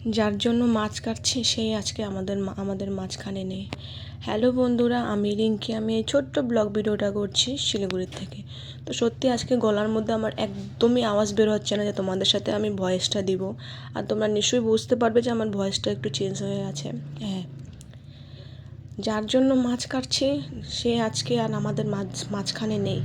যার জন্য মাছ কাটছি সেই আজকে আমাদের মাঝখানে নেই। হ্যালো বন্ধুরা, আমি রিঙ্কি। আমি এই ছোট্ট ব্লগ ভিডিওটা করছি শিলিগুড়ির থেকে। তো সত্যি আজকে গলার মধ্যে আমার একদমই আওয়াজ বের হচ্ছে না যে তোমাদের সাথে আমি ভয়েসটা দিব। আর তোমরা নিশ্চয়ই বুঝতে পারবে যে আমার ভয়েসটা একটু চেঞ্জ হয়ে গেছে। হ্যাঁ, যার জন্য মাছ কাটছি সে আজকে আর আমাদের মাঝখানে নেই।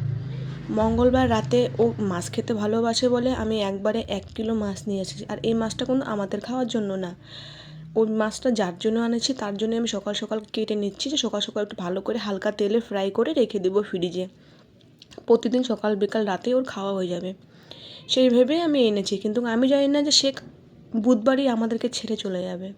মঙ্গলবার রাতে ও মাছ খেতে ভালোবাসে বলে আমি একবারে 1 কিলো মাছ নিয়ে এসেছি। আর এই মাছটা কিন্তু আমাদের খাওয়ার জন্য না, ওই মাছটা যার জন্য আনেছি তার জন্য আমি সকাল সকাল কেটে নিচ্ছি, যে সকাল সকাল একটু ভালো করে হালকা তেলে ফ্রাই করে রেখে দেবো ফ্রিজে। প্রতিদিন সকাল বিকাল রাতে ওর খাওয়া হয়ে যাবে সেই ভেবে আমি এনেছি। কিন্তু আমি জানি না যে সে বুধবারই আমাদেরকে ছেড়ে চলে যাবে।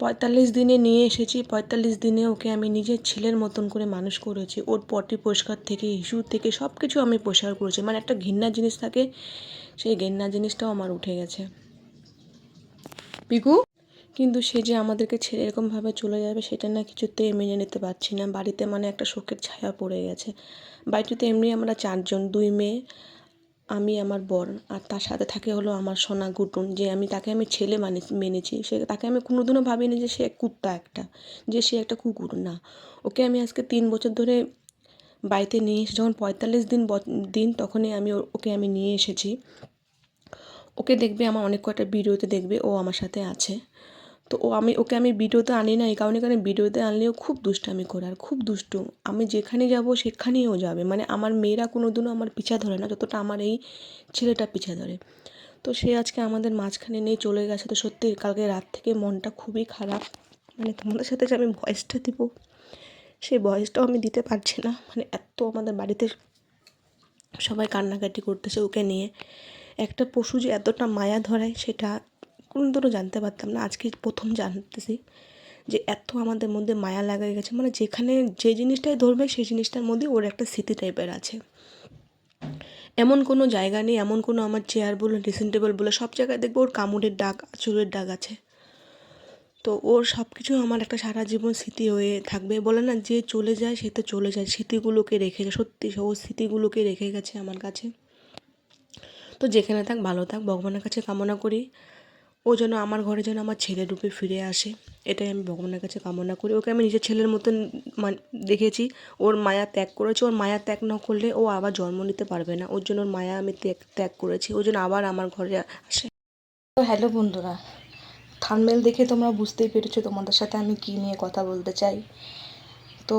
45 দিনে নিয়ে এসেছি। 45 দিনে ওকে আমি নিজের ছেলের মতন করে মানুষ করেছি। ওর পটি পরিষ্কার থেকে ইস্যু থেকে সব কিছু আমি পরিষ্কার করেছি। মানে একটা ঘৃণার জিনিস থাকে, সেই ঘৃণার জিনিসটাও আমার উঠে গেছে। পিকু, কিন্তু সে যে আমাদেরকে ছেড়ে এরকমভাবে চলে যাবে সেটা না কিছুতেই মেনে নিতে পারছি না। বাড়িতে মানে একটা শোকের ছায়া পড়ে গেছে। বাড়িতে এমনি আমরা 4জন, 2 মেয়ে, আমি, আমার বর, আর তার সাথে থাকে হলো আমার সোনা গুটুন, যে তাকে আমি ছেলে মেনেছি। তাকে আমি কোনোদিনও ভাবিনি যে সে কুত্তা একটা, যে সে একটা কুকুর না। ওকে আমি আজকে 3 বছর ধরে বাড়িতে নিয়ে এসে যখন 45 দিন তখনই ওকে আমি নিয়ে এসেছি। ওকে দেখবে আমার অনেক কয়টা ভিডিওতে দেখবে ও আমার সাথে আছে। তো ওকে আমি ভিডিওতে আনি না এই কারণে, ভিডিওতে আনলেও খুব দুষ্টামি করে আর খুব দুষ্টু। আমি যেখানে যাব সেখানেই ও যাবে। মানে আমার মেয়েরা কোনোদিনও আমার পিছা ধরে না যতটা আমার এই ছেলেটা পিছা ধরে। তো সে আজকে আমাদের মাঝখানে নিয়ে চলে গেছে। তো সত্যি কালকে রাত থেকে মনটা খুবই খারাপ। মানে তোমাদের সাথে যে আমি ভয়েসটা দিব সেই ভয়েসটাও আমি দিতে পারছি না। মানে এত আমাদের বাড়িতে সবাই কান্নাকাটি করতেছে ওকে নিয়ে। একটা পশু যে এতটা মায়া ধরায় সেটা কোনোদিনও জানতে পারতাম না, আজকে প্রথম জানতেছি যে এত আমাদের মধ্যে মায়া লাগাই গেছে। মানে যেখানে যে জিনিসটাই ধরবে সেই জিনিসটার মধ্যে ওর একটা স্মৃতি টাইপের আছে। এমন কোনো জায়গা নেই, এমন কোনো আমার চেয়ার বলো, ড্রেসিং টেবিল বলো, সব জায়গায় দেখবো ওর কামড়ের দাগ, আঁচড়ের দাগ আছে। তো ওর সব কিছু আমার একটা সারা জীবন স্মৃতি হয়ে থাকবে। বলে না, যে চলে যায় সে তো চলে যায়, স্মৃতিগুলোকে রেখে যায়। সত্যি ও স্মৃতিগুলোকে রেখে গেছে আমার কাছে। তো যেখানে থাক ভালো থাক, ভগবানের কাছে কামনা করি ও যেন আমার ঘরে যেন আমার ছেলের রূপে ফিরে আসে। এটাই আমি ভগবানের কাছে কামনা করি। ওকে আমি নিজের ছেলের মতন দেখেছি। ওর মায়া ত্যাগ করেছি। ওর মায়া ত্যাগ না করলে ও আবার জন্ম নিতে পারবে না। ওর জন্য ওর মায়া আমি ত্যাগ করেছি, ওর জন্য আবার আমার ঘরে আসে। তো হ্যালো বন্ধুরা, থাম্বনেল দেখে তোমরা বুঝতেই পেরেছো তোমাদের সাথে আমি কী নিয়ে কথা বলতে চাই। তো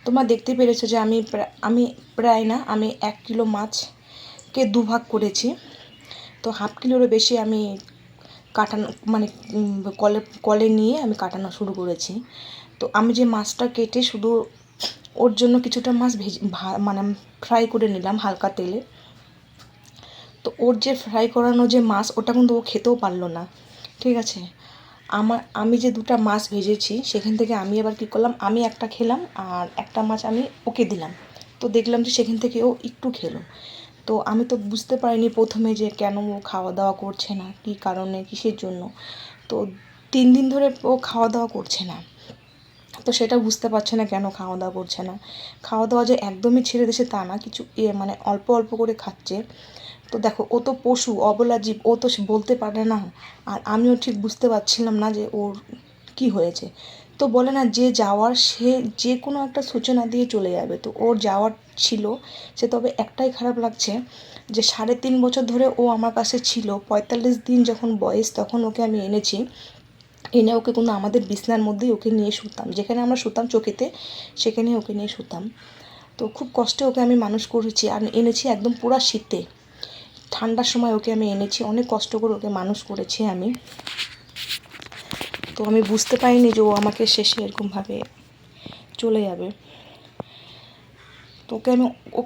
তোমরা দেখতে পেরেছো যে আমি প্রায় না, আমি 1 কিলো মাছকে দুভাগ করেছি। তো হাফ কিলোরও বেশি আমি কাটানো, মানে কলে নিয়ে আমি কাটানো শুরু করেছি। তো আমি যে মাছটা কেটে শুধু ওর জন্য কিছুটা মাছ মানে ফ্রাই করে নিলাম হালকা তেলে। তো ওর যে ফ্রাই করানো যে মাছ ওটা কিন্তু ও খেতেও পারলো না, ঠিক আছে। আমি যে 2টা মাছ ভেজেছি সেখান থেকে আমি এবার কী করলাম, আমি একটা খেলাম আর একটা মাছ আমি ওকে দিলাম। তো দেখলাম যে সেখান থেকে ও একটু খেলো। তো আমি তো বুঝতে পারিনি প্রথমে যে কেন ও খাওয়া দাওয়া করছে না, কী কারণে, কিসের জন্য। তো 3 দিন ধরে ও খাওয়া দাওয়া করছে না। তো সেটা বুঝতে পারছে না কেন খাওয়া দাওয়া করছে না। খাওয়া দাওয়া যে একদমই ছেড়ে দিয়েছে তা না, কিছু মানে অল্প অল্প করে খাচ্ছে। তো দেখো, ও তো পশু, অবলা জীব, ও তো বলতে পারে না। আর আমিও ঠিক বুঝতে পারছিলাম না যে ওর কি হয়েছে। তো বলে না, যে যাওয়ার সে যে কোনো একটা সূচনা দিয়ে চলে যাবে। তো ওর যাওয়ার ছিল সে, তবে একটাই খারাপ লাগছে যে 3.5 বছর ধরে ও আমার কাছে ছিল। 45 দিন যখন বয়স তখন ওকে আমি এনেছি। এনে ওকে কিন্তু আমাদের বিছনার মধ্যেই ওকে নিয়ে শুতাম, যেখানে আমরা শুতাম চকিতে সেখানেই ওকে নিয়ে শুতাম। তো খুব কষ্টে ওকে আমি মানুষ করেছি আর এনেছি একদম পুরা শীতে, ঠান্ডার সময় ওকে আমি এনেছি, অনেক কষ্ট করে ওকে মানুষ করেছি আমি। তো আমি বুঝতে পারিনি যে ও আমাকে শেষে এরকমভাবে চলে যাবে। তো ওকে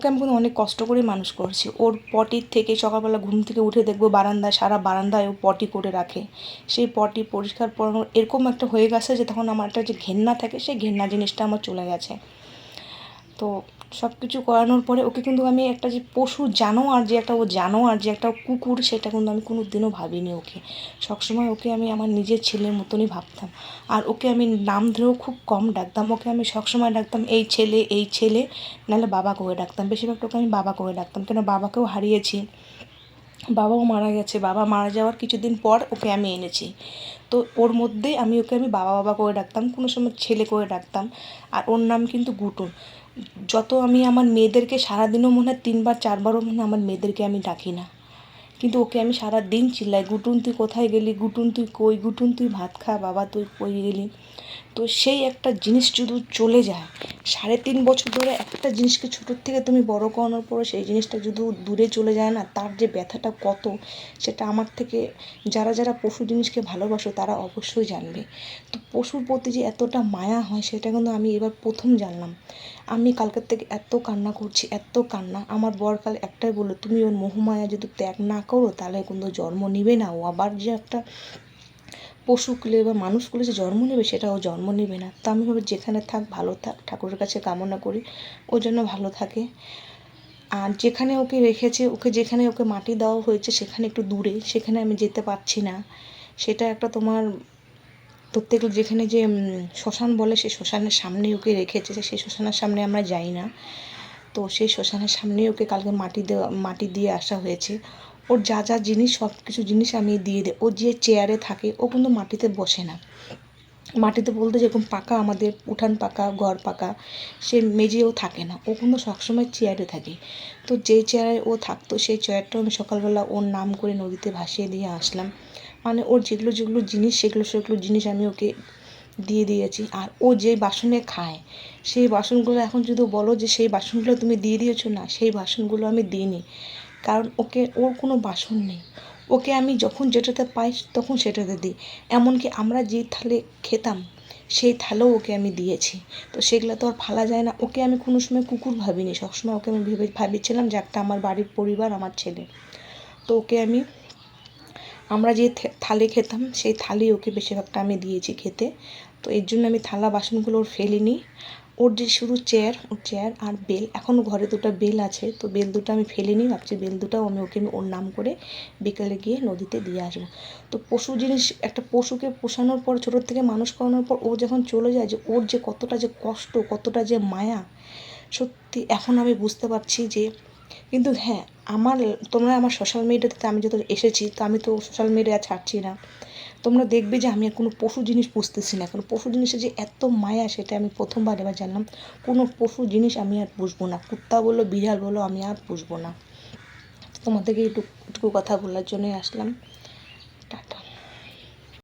আমি কিন্তু অনেক কষ্ট করে মানুষ করেছি। ওর পটির থেকে সকালবেলা ঘুম থেকে উঠে দেখবো বারান্দায়, সারা বারান্দায় ও পটি করে রাখে। সেই পটি পরিষ্কার করানো এরকম একটা হয়ে গেছে যে তখন আমার একটা যে ঘেন্না থাকে সেই ঘেন্না জিনিসটা আমার চলে গেছে। তো সব কিছু করানোর পরে ওকে কিন্তু আমি একটা যে পশু জানোয়ার, যে একটা ও জানোয়ার, যে একটা কুকুর, সেটা কিন্তু আমি কোনো দিনও ভাবিনি ওকে। সবসময় ওকে আমি আমার নিজের ছেলের মতনই ভাবতাম। আর ওকে আমি নাম ধরেও খুব কম ডাকতাম। ওকে আমি সবসময় ডাকতাম এই ছেলে, এই ছেলে, নাহলে বাবা করে ডাকতাম। বেশিরভাগ ওকে আমি বাবা করে ডাকতাম, কেন বাবাকেও হারিয়েছি। বাবাও মারা গেছে, বাবা মারা যাওয়ার কিছুদিন পর ওকে আমি এনেছি। তো ওর মধ্যেই ওকে আমি বাবা বাবা করে ডাকতাম, কোনো সময় ছেলে করে ডাকতাম। আর ওর নাম কিন্তু গুটুন। যত আমি আমার মেয়েদেরকে সারাদিনও মনে হয় 3বার 4বারও মনে হয় আমার মেয়েদেরকে আমি ডাকি না, কিন্তু ওকে আমি সারা দিন চিল্লাই, গুটুন তুই কোথায় গেলি, গুটুন তুই কই, গুটুন তুই ভাত খা, বাবা তুই কই গেলি। তো সেই একটা জিনিস যদি চলে যায়, 3.5 বছর ধরে একটা জিনিসকে ছোটোর থেকে তুমি বড় করানোর পরে সেই জিনিসটা যদি দূরে চলে যায় না, তার যে ব্যথাটা কত, সেটা আমার থেকে যারা যারা পশু জিনিসকে ভালোবাসো তারা অবশ্যই জানবে। তো পশুর প্রতি যে এতটা মায়া হয় সেটা কিন্তু আমি এবার প্রথম জানলাম। আমি কালকের থেকে এত কান্না করছি, এত কান্না। আমার বর কাল একটাই বললো, তুমি ওর মোহমায়া যদি ত্যাগ না করো তাহলে কিন্তু জন্ম নিবে না, ও আবার যে একটা পশু কুলে বা মানুষ কুলে যে জন্ম নেবে সেটা ও জন্ম নেবে না। তো আমি ভাবি যেখানে থাক ভালো থাক, ঠাকুরের কাছে কামনা করি ও যেন ভালো থাকে। আর যেখানে ওকে রেখেছে, যেখানে ওকে মাটি দেওয়া হয়েছে সেখানে একটু দূরে, সেখানে আমি যেতে পারছি না। সেটা একটা তোমার ধরতে গেলে যেখানে যে শ্মশান বলে, সেই শ্মশানের সামনে ওকে রেখেছে, সেই শ্মশানের সামনে আমরা যাই না। তো সেই শ্মশানের সামনেই ওকে কালকে মাটি দিয়ে আসা হয়েছে। ওর যা যা জিনিস, সব কিছু জিনিস আমি দিয়ে দিই। ও যে চেয়ারে থাকে ও কিন্তু মাটিতে বসে না। মাটিতে বলতে যেরকম পাকা, আমাদের উঠান পাকা, ঘর পাকা, সে মেঝেও থাকে না, ও কিন্তু সবসময় চেয়ারে থাকে। তো যেই চেয়ারে ও থাকতো সেই চেয়ারটাও আমি সকালবেলা ওর নাম করে নদীতে ভাসিয়ে দিয়ে আসলাম। মানে ওর যেগুলো যেগুলো জিনিস, সেগুলো জিনিস আমি ওকে দিয়ে দিয়েছি। আর ও যে বাসনে খায় সেই বাসনগুলো এখন যদি বলো যে সেই বাসনগুলো তুমি দিয়ে দিয়েছো, না সেই বাসনগুলো আমি দিইনি, কারণ ওর কোনো বাসন নেই। ওকে আমি যখন যেটাতে পাই তখন সেটাতে দিই। এমনকি আমরা যে থালে খেতাম সেই থালেও ওকে আমি দিয়েছি। তো সেগুলো তো আর ফালা যায় না। ওকে আমি কোনো সময় কুকুর ভাবিনি, সবসময় ওকে আমি ভাবেছিলাম যে একটা আমার বাড়ির পরিবার, আমার ছেলে। তো ওকে আমরা যে থালে খেতাম সেই থালি ওকে বেশিরভাগটা আমি দিয়েছি খেতে। তো এর জন্য আমি থালা বাসনগুলো ওর ফেলিনি। ওর যে শুধু চেয়ার আর বেল, এখনও ঘরে 2টা বেল আছে, তো বেল 2টা আমি ফেলিনি, ভাবছি বেল 2টাও ওকে ওর নাম করে বিকেলে গিয়ে নদীতে দিয়ে আসবো। তো পশু জিনিস, একটা পশুকে পোষানোর পর, ছোটোর থেকে মানুষ করানোর পর ও যখন চলে যায়, যে ওর যে কতটা যে কষ্ট, কতটা যে মায়া, সত্যি এখন আমি বুঝতে পারছি যে। কিন্তু হ্যাঁ, তোমরা আমার সোশ্যাল মিডিয়াতে আমি যত এসেছি, তো আমি তো সোশ্যাল মিডিয়া ছাড়ছি না, তোমরা দেখবে যে আমি কোনো পশু জিনিস পুষতেছি না। কারণ পশু জিনিসের যে এত মায়া সেটা আমি প্রথমবার এবার জানলাম। কোনো পশু জিনিস আমি আর পুষবো না, কুত্তা বলো বিড়াল বলো আমি আর পুষবো না। তোমাদেরকে এটুকু কথা বলার জন্যই আসলাম।